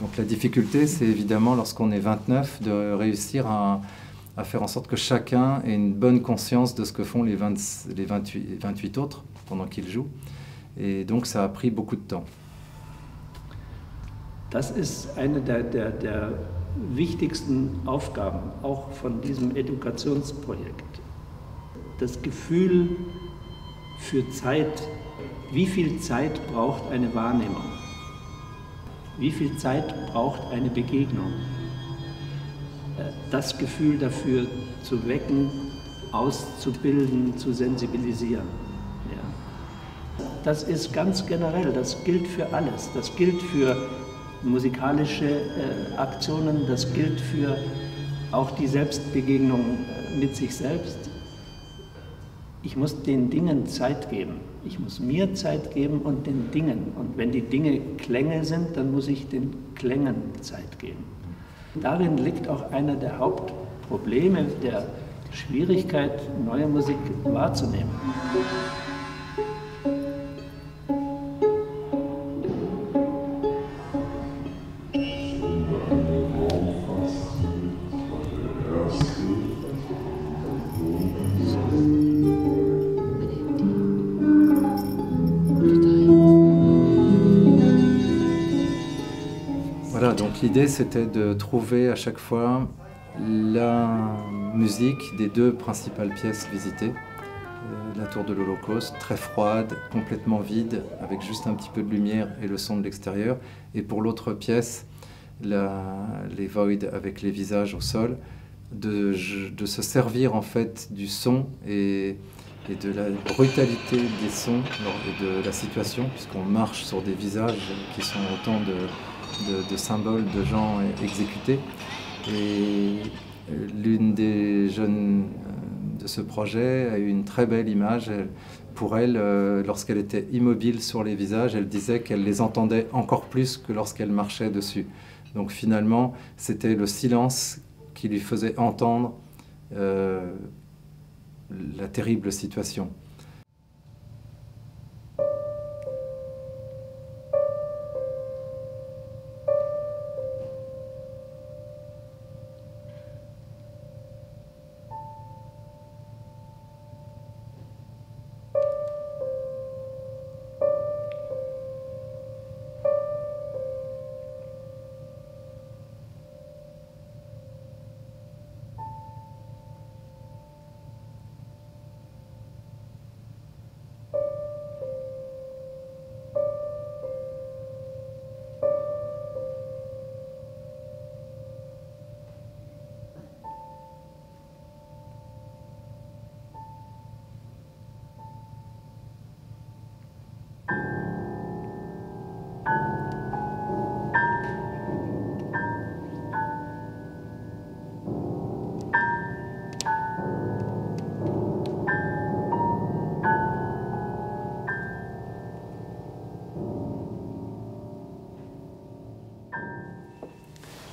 Donc la difficulté, c'est évidemment lorsqu'on est 29 de réussir à faire en sorte que chacun ait une bonne conscience de ce que font les 28 autres pendant qu'ils jouent. Et donc ça a pris beaucoup de temps. Das ist eine der wichtigsten Aufgaben, auch von diesem Edukationsprojekt. Das Gefühl für Zeit, wie viel Zeit braucht eine Wahrnehmung? Wie viel Zeit braucht eine Begegnung? Das Gefühl dafür zu wecken, auszubilden, zu sensibilisieren. Ja. Das ist ganz generell, das gilt für alles. Das gilt für musikalische Aktionen, das gilt für auch die Selbstbegegnung mit sich selbst. Ich muss den Dingen Zeit geben. Ich muss mir Zeit geben und den Dingen. Und wenn die Dinge Klänge sind, dann muss ich den Klängen Zeit geben. Darin liegt auch einer der Hauptprobleme, der Schwierigkeit, neue Musik wahrzunehmen. Voilà, donc l'idée c'était de trouver à chaque fois la musique des deux principales pièces visitées. La tour de l'Holocauste, très froide, complètement vide, avec juste un petit peu de lumière et le son de l'extérieur. Et pour l'autre pièce, les Void avec les visages au sol, de se servir en fait du son et de la brutalité des sons et de la situation, puisqu'on marche sur des visages qui sont autant de symboles de gens exécutés. Et l'une des jeunes de ce projet a eu une très belle image. Pour elle, lorsqu'elle était immobile sur les visages, elle disait qu'elle les entendait encore plus que lorsqu'elle marchait dessus. Donc finalement, c'était le silence qui lui faisait entendre la terrible situation.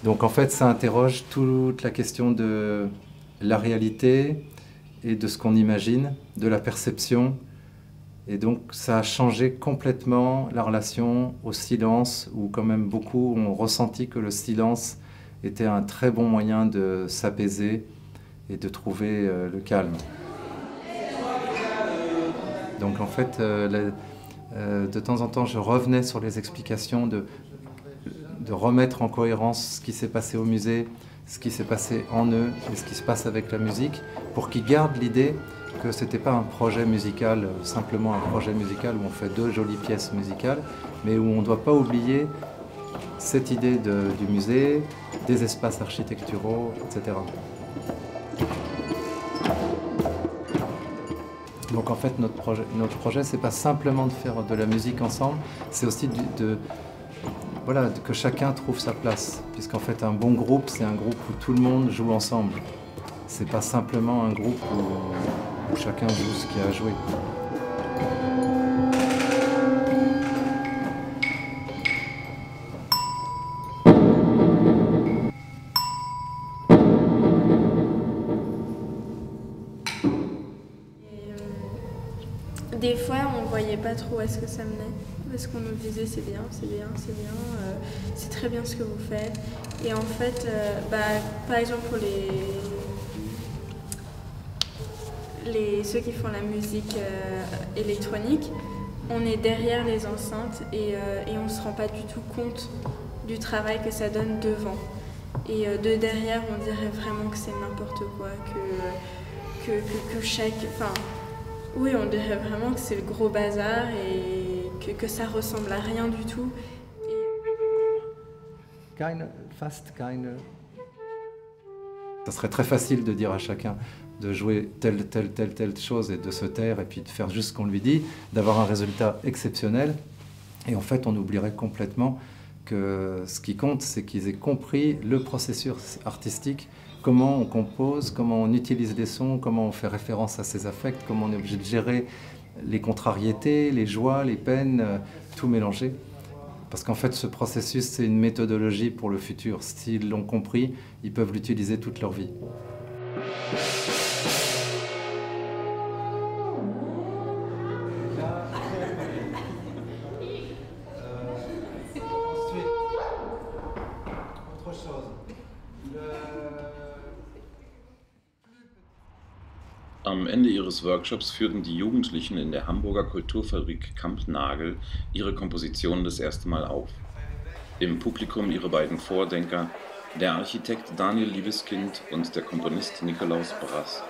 Donc en fait, ça interroge toute la question de la réalité et de ce qu'on imagine, de la perception. Et donc ça a changé complètement la relation au silence, où quand même beaucoup ont ressenti que le silence était un très bon moyen de s'apaiser et de trouver le calme. Donc en fait, de temps en temps, je revenais sur les explications de remettre en cohérence ce qui s'est passé au musée, ce qui s'est passé en eux et ce qui se passe avec la musique, pour qu'ils gardent l'idée que ce n'était pas un projet musical, simplement un projet musical où on fait deux jolies pièces musicales, mais où on ne doit pas oublier cette idée du musée, des espaces architecturaux, etc. Donc en fait, notre projet, c'est pas simplement de faire de la musique ensemble, c'est aussi voilà, que chacun trouve sa place. Puisqu'en fait, un bon groupe, c'est un groupe où tout le monde joue ensemble. C'est pas simplement un groupe où chacun joue ce qu'il a à jouer. Des fois, on voyait pas trop où est-ce que ça menait. parce qu'on nous disait c'est bien, c'est bien, c'est bien, c'est très bien ce que vous faites. Et en fait, par exemple pour ceux qui font la musique électronique, on est derrière les enceintes et on ne se rend pas du tout compte du travail que ça donne devant. Et de derrière, on dirait vraiment que c'est n'importe quoi, que chaque... Enfin, oui, on dirait vraiment que c'est le gros bazar et que ça ressemble à rien du tout. Fast keine. Ça serait très facile de dire à chacun de jouer telle chose et de se taire et puis de faire juste ce qu'on lui dit, d'avoir un résultat exceptionnel. Et en fait, on oublierait complètement que ce qui compte, c'est qu'ils aient compris le processus artistique, comment on compose, comment on utilise des sons, comment on fait référence à ses affects, comment on est obligé de gérer les contrariétés, les joies, les peines, tout mélanger. Parce qu'en fait, ce processus, c'est une méthodologie pour le futur. S'ils l'ont compris, ils peuvent l'utiliser toute leur vie. Am Ende ihres Workshops führten die Jugendlichen in der Hamburger Kulturfabrik Kampnagel ihre Kompositionen das erste Mal auf. Im Publikum ihre beiden Vordenker, der Architekt Daniel Liebeskind und der Komponist Nikolaus Brass.